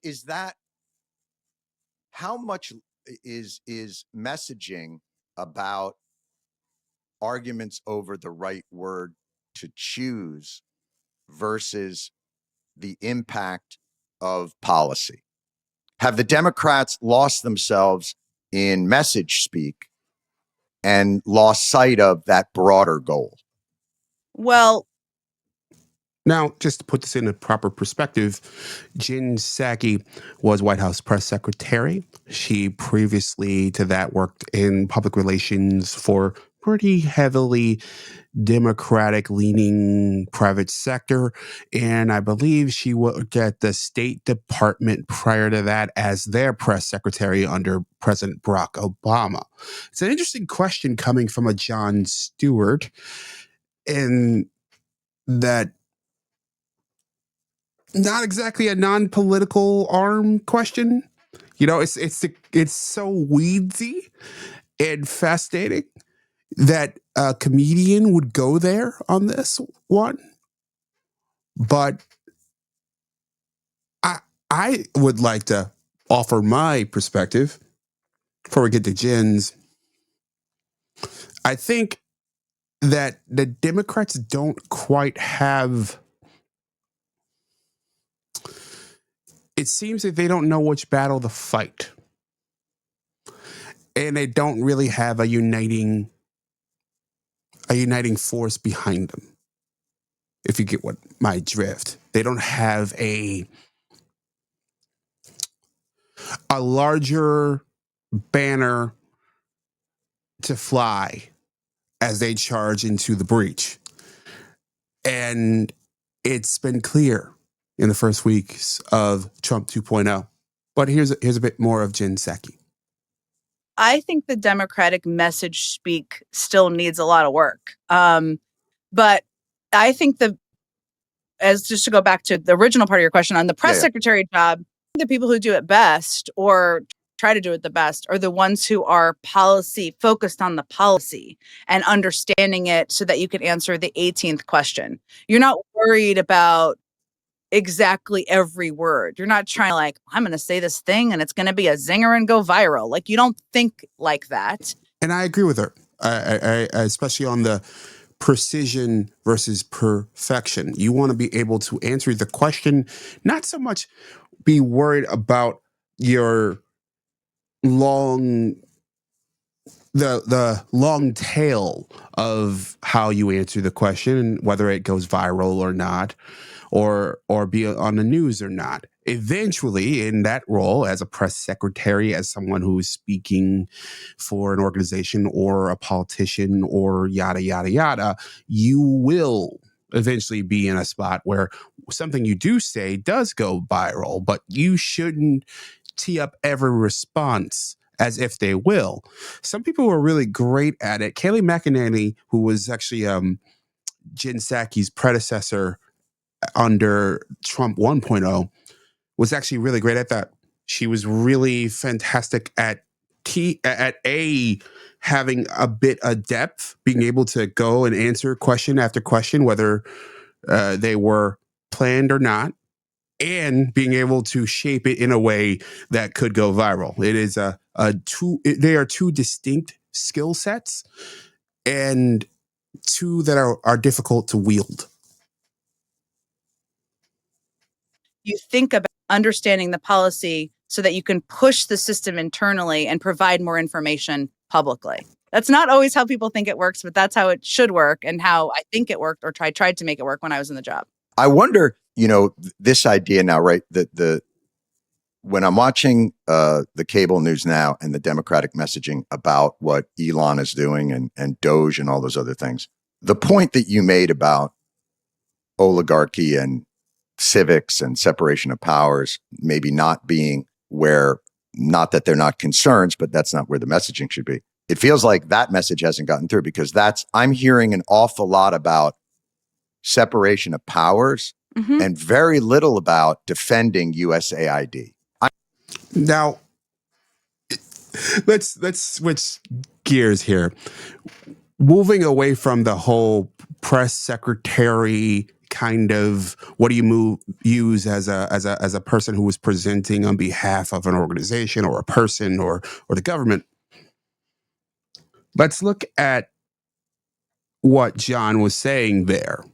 is that how much is messaging about arguments over the right word to choose versus the impact of policy? Have the Democrats lost themselves in message speak and lost sight of that broader goal? Well, now, just to put this in a proper perspective, Jen Psaki was White House press secretary. She previously to that worked in public relations for pretty heavily Democratic-leaning private sector. And I believe she worked at the State Department prior to that as their press secretary under President Barack Obama. It's an interesting question coming from a Jon Stewart in that not exactly a non-political arm question. You know, it's so weedy and fascinating that a comedian would go there on this one. But I would like to offer my perspective before we get to Jen's. I think that the Democrats don't quite have. It seems that they don't know which battle to fight. And they don't really have a uniting force behind them. If you get what my drift. They don't have a larger banner to fly as they charge into the breach. And it's been clear in the first weeks of Trump 2.0. But here's a bit more of Jen Psaki. I think the Democratic message speak still needs a lot of work. But I think as just to go back to the original part of your question on the press secretary job, the people who do it best or try to do it the best are the ones who are policy focused on the policy and understanding it so that you can answer the 18th question. You're not worried about exactly every word. You're not trying to like, I'm going to say this thing and it's going to be a zinger and go viral. Like, you don't think like that. And I agree with her, I especially on the precision versus perfection. You want to be able to answer the question, not so much be worried about your the long tail of how you answer the question, whether it goes viral or not, or be on the news or not. Eventually, in that role as a press secretary, as someone who is speaking for an organization or a politician or yada, yada, yada, you will eventually be in a spot where something you do say does go viral, but you shouldn't tee up every response as if they will. Some people who are really great at it. Kayleigh McEnany, who was actually Jen Psaki's predecessor under Trump 1.0, was actually really great at that. She was really fantastic at having a bit of depth, being able to go and answer question after question, whether they were planned or not, and being able to shape it in a way that could go viral. It is they are two distinct skill sets and two that are difficult to wield. You think about understanding the policy so that you can push the system internally and provide more information publicly. That's not always how people think it works, but that's how it should work and how I think it worked or tried to make it work when I was in the job. I wonder, this idea now, right? When I'm watching the cable news now and the Democratic messaging about what Elon is doing and Doge and all those other things, the point that you made about oligarchy and civics and separation of powers maybe not being where, not that they're not concerns, but that's not where the messaging should be. It feels like that message hasn't gotten through because I'm hearing an awful lot about separation of powers and very little about defending USAID. Now, let's switch gears here. Moving away from the whole press secretary kind of, what do you use as a person who is presenting on behalf of an organization or a person or the government. Let's look at what John was saying there.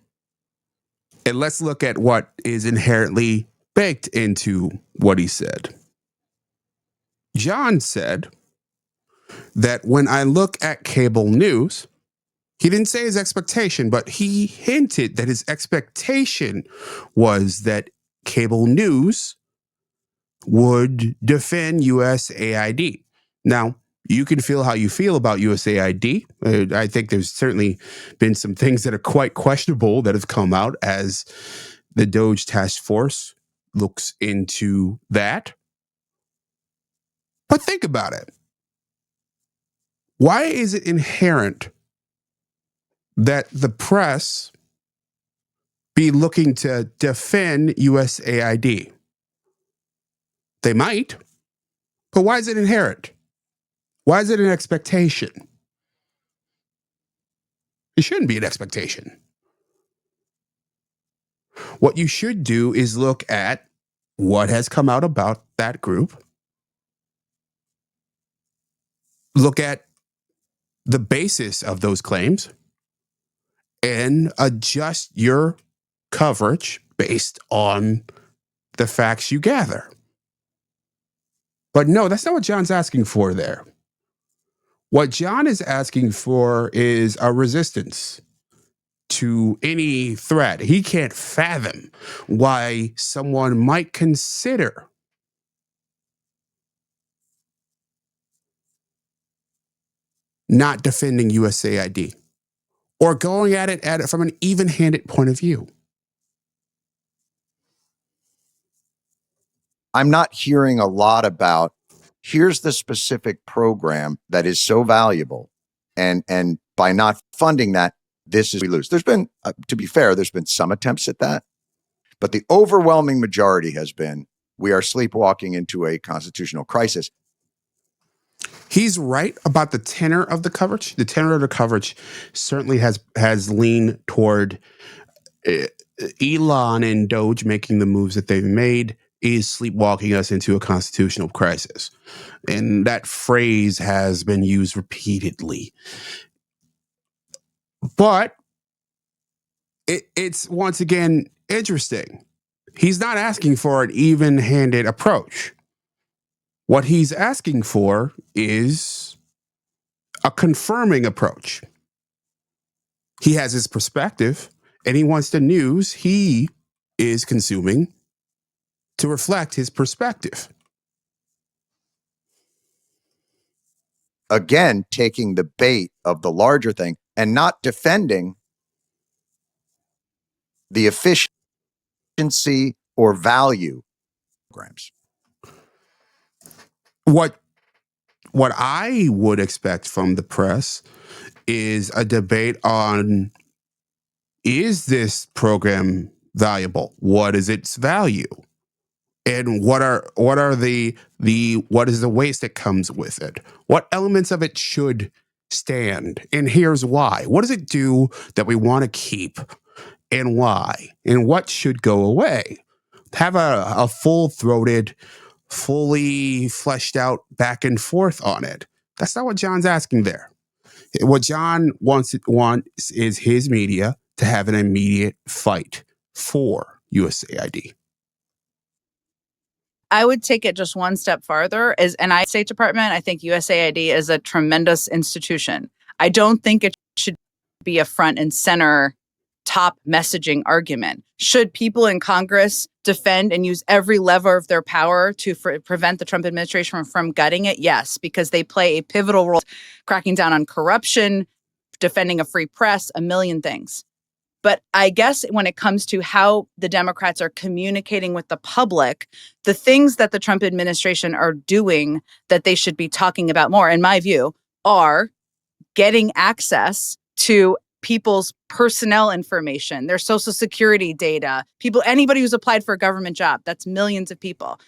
And let's look at what is inherently baked into what he said. John said that when I look at cable news, he didn't say his expectation, but he hinted that his expectation was that cable news would defend USAID. Now, you can feel how you feel about USAID. I think there's certainly been some things that are quite questionable that have come out as the Doge Task Force looks into that. But think about it. Why is it inherent that the press be looking to defend USAID? They might, but why is it inherent? Why is it an expectation? It shouldn't be an expectation. What you should do is look at what has come out about that group. Look at the basis of those claims and adjust your coverage based on the facts you gather. But no, that's not what John's asking for there. What John is asking for is a resistance to any threat. He can't fathom why someone might consider not defending USAID or going at it from an even-handed point of view. I'm not hearing a lot about, here's the specific program that is so valuable, and by not funding that, this is we lose. There's been, to be fair, there's been some attempts at that, but the overwhelming majority has been, we are sleepwalking into a constitutional crisis. He's right about the tenor of the coverage. The tenor of the coverage certainly has leaned toward Elon and Doge making the moves that they've made is sleepwalking us into a constitutional crisis. And that phrase has been used repeatedly. But it's once again interesting. He's not asking for an even-handed approach. What he's asking for is a confirming approach. He has his perspective, and he wants the news he is consuming to reflect his perspective. Again, taking the bait of the larger thing and not defending the efficiency or value programs. What I would expect from the press is a debate on, is this program valuable? What is its value? And what is the waste that comes with it? What elements of it should stand? And here's why. What does it do that we want to keep? And why? And what should go away? Have a full-throated, fully fleshed out back and forth on it. That's not what John's asking there. What John wants is his media to have an immediate fight for USAID. I would take it just one step farther. And I State Department, I think USAID is a tremendous institution. I don't think it should be a front and center top messaging argument. Should people in Congress defend and use every lever of their power to prevent the Trump administration from gutting it? Yes, because they play a pivotal role cracking down on corruption, defending a free press, a million things. But I guess when it comes to how the Democrats are communicating with the public, the things that the Trump administration are doing that they should be talking about more, in my view, are getting access to people's personnel information, their social security data, anybody who's applied for a government job, that's millions of people.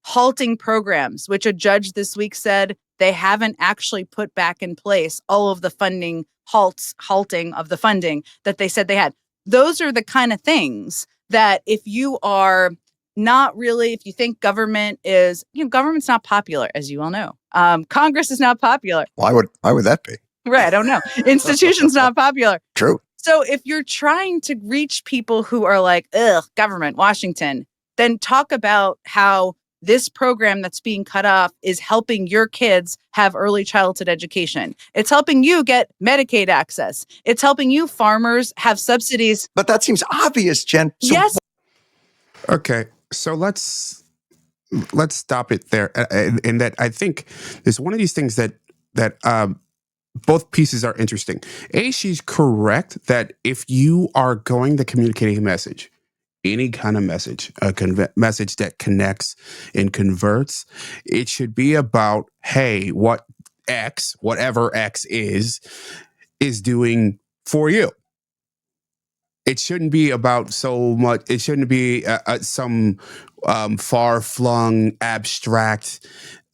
Halting programs, which a judge this week said they haven't actually put back in place all of the funding halting of the funding that they said they had. those are the kind of things that if you are not really, if you think government is, government's not popular, as you all know. Congress is not popular. Why would that be? Right, I don't know. Institution's not popular. True. So if you're trying to reach people who are like, ugh, government, Washington, then talk about how this program that's being cut off is helping your kids have early childhood education. It's helping you get Medicaid access. It's helping you farmers have subsidies. But that seems obvious, Jen. So yes. Okay, so let's stop it there. And that I think is one of these things that both pieces are interesting. A, she's correct that if you are going to communicate a message, any kind of message, message that connects and converts, it should be about, hey, what X, whatever X is doing for you. It shouldn't be about so much. It shouldn't be some far-flung, abstract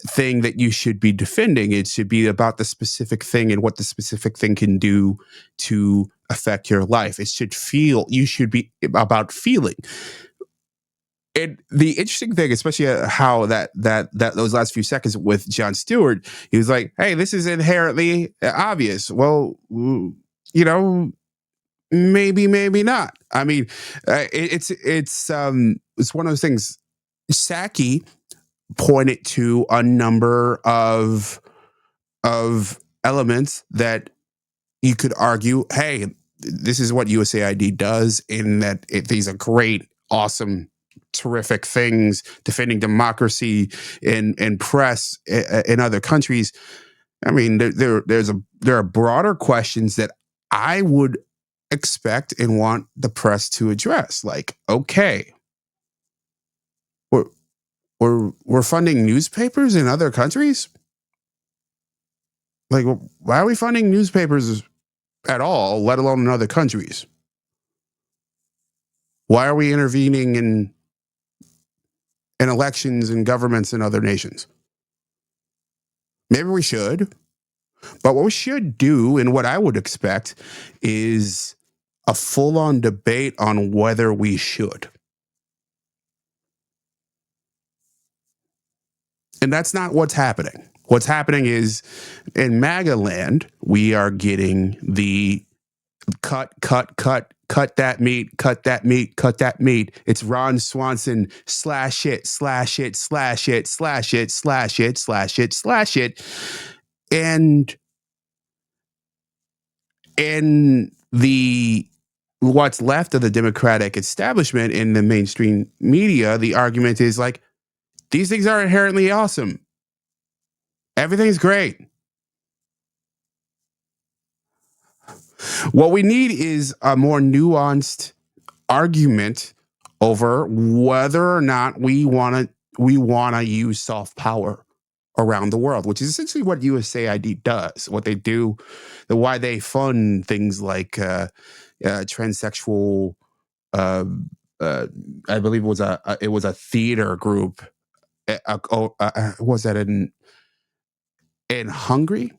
thing that you should be defending. It should be about the specific thing and what the specific thing can do to affect your life. You should be about feeling. And the interesting thing, especially how that those last few seconds with Jon Stewart, he was like, "Hey, this is inherently obvious." Well, maybe not. I mean, it's one of those things. Psaki pointed to a number of elements that you could argue, hey, this is what USAID does, in that these are great, awesome, terrific things, defending democracy and press in other countries. I mean, there are broader questions that I would expect and want the press to address. Like, okay, we're funding newspapers in other countries? Like, why are we funding newspapers at all, let alone in other countries? Why are we intervening in elections and governments in other nations? Maybe we should, but what we should do, and what I would expect, is a full-on debate on whether we should. And that's not what's happening. What's happening is, in MAGA land, we are getting the cut that meat. It's Ron Swanson, slash it. And in what's left of the Democratic establishment in the mainstream media, the argument is like, these things are inherently awesome. Everything's great. What we need is a more nuanced argument over whether or not we want to use soft power around the world, which is essentially what USAID does. What they do, why they fund things like transsexual. I believe it was a theater group. Was that in Hungary?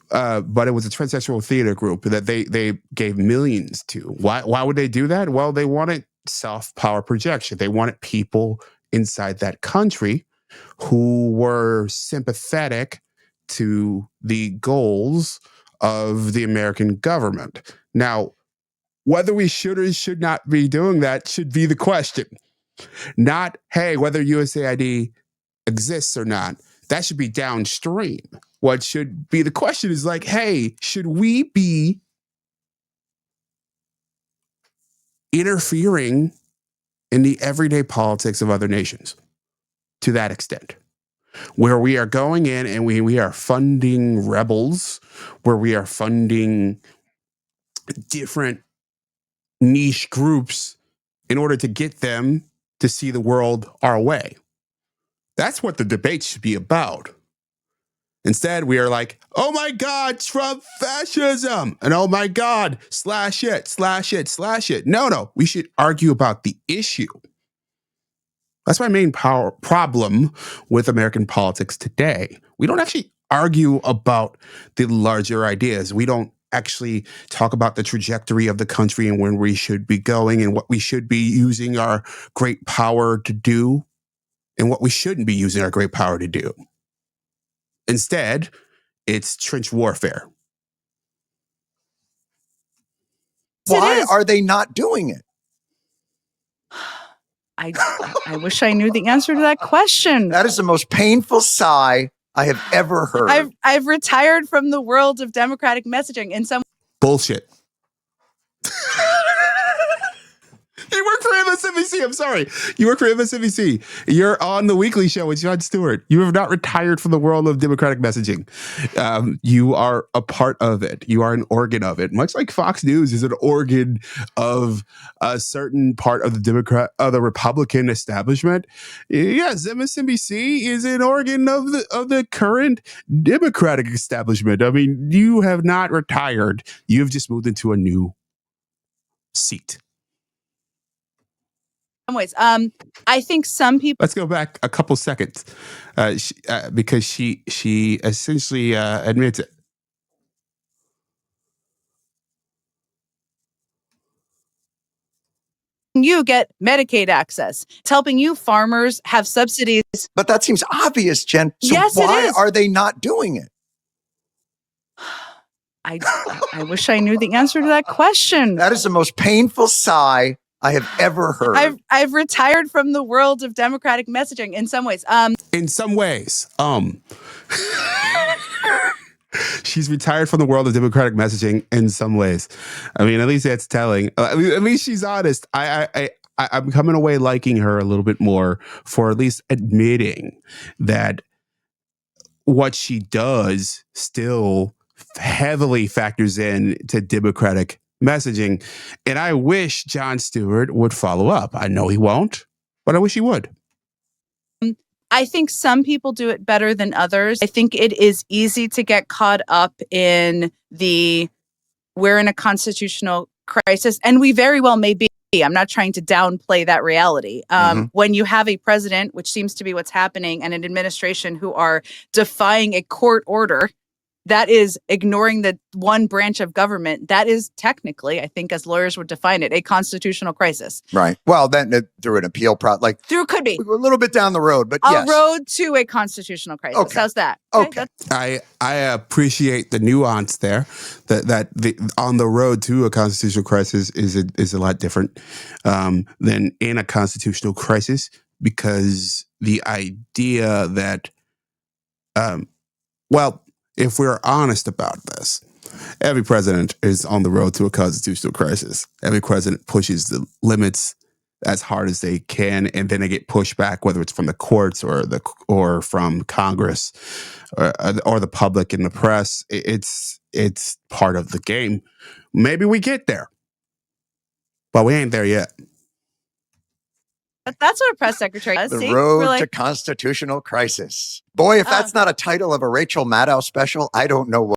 But it was a transsexual theater group that they gave millions to. Why would they do that? Well, they wanted soft power projection. They wanted people inside that country who were sympathetic to the goals of the American government. Now, whether we should or should not be doing that should be the question. Not, hey, whether USAID exists or not. That should be downstream. What should be the question is like, hey, should we be interfering in the everyday politics of other nations to that extent? Where we are going in and we are funding rebels, where we are funding different niche groups in order to get them to see the world our way. That's what the debate should be about. Instead, we are like, oh my God, Trump fascism. And oh my God, slash it. No. We should argue about the issue. That's my main problem with American politics today. We don't actually argue about the larger ideas. We don't actually talk about the trajectory of the country and where we should be going and what we should be using our great power to do and what we shouldn't be using our great power to do. Instead, it's trench warfare. Why are they not doing it? I wish I knew the answer to that question. That is the most painful sigh I have ever heard. I've retired from the world of democratic messaging in some Bullshit. You work for MSNBC. I'm sorry. You work for MSNBC. You're on the weekly show with Jon Stewart. You have not retired from the world of democratic messaging. You are a part of it. You are an organ of it. Much like Fox News is an organ of a certain part of the Republican establishment. Yes, MSNBC is an organ of the current Democratic establishment. I mean, you have not retired. You have just moved into a new seat. ways. I think some people. Let's go back a couple seconds, because she essentially admits it. You get Medicaid access. It's helping you farmers have subsidies. But that seems obvious, Jen. So Yes, why it is. are they not doing it? I wish I knew the answer to that question. That is the most painful sigh I have ever heard. I've retired from the world of democratic messaging in some ways. In some ways, she's retired from the world of democratic messaging in some ways. I mean, at least that's telling. I mean, at least she's honest. I'm coming away liking her a little bit more for at least admitting that what she does still heavily factors in to democratic messaging. And I wish Jon Stewart would follow up. I know he won't, but I wish he would. I think some people do it better than others. I think it is easy to get caught up in we're in a constitutional crisis, and we very well may be. I'm not trying to downplay that reality. When you have a president, which seems to be what's happening, and an administration who are defying a court order, that is ignoring the one branch of government, that is technically, I think as lawyers would define it, a constitutional crisis. Right. Well, then through an appeal could be. We're a little bit down the road, but a road to a constitutional crisis. Okay. How's that? Okay. I appreciate the nuance there. That on the road to a constitutional crisis is a lot different than in a constitutional crisis, because the idea that if we're honest about this, every president is on the road to a constitutional crisis. Every president pushes the limits as hard as they can, and then they get pushed back, whether it's from the courts or from Congress or the public and the press. It's part of the game. Maybe we get there, but we ain't there yet. That's what a press secretary does. The road to constitutional crisis. Boy, if that's not a title of a Rachel Maddow special, I don't know what.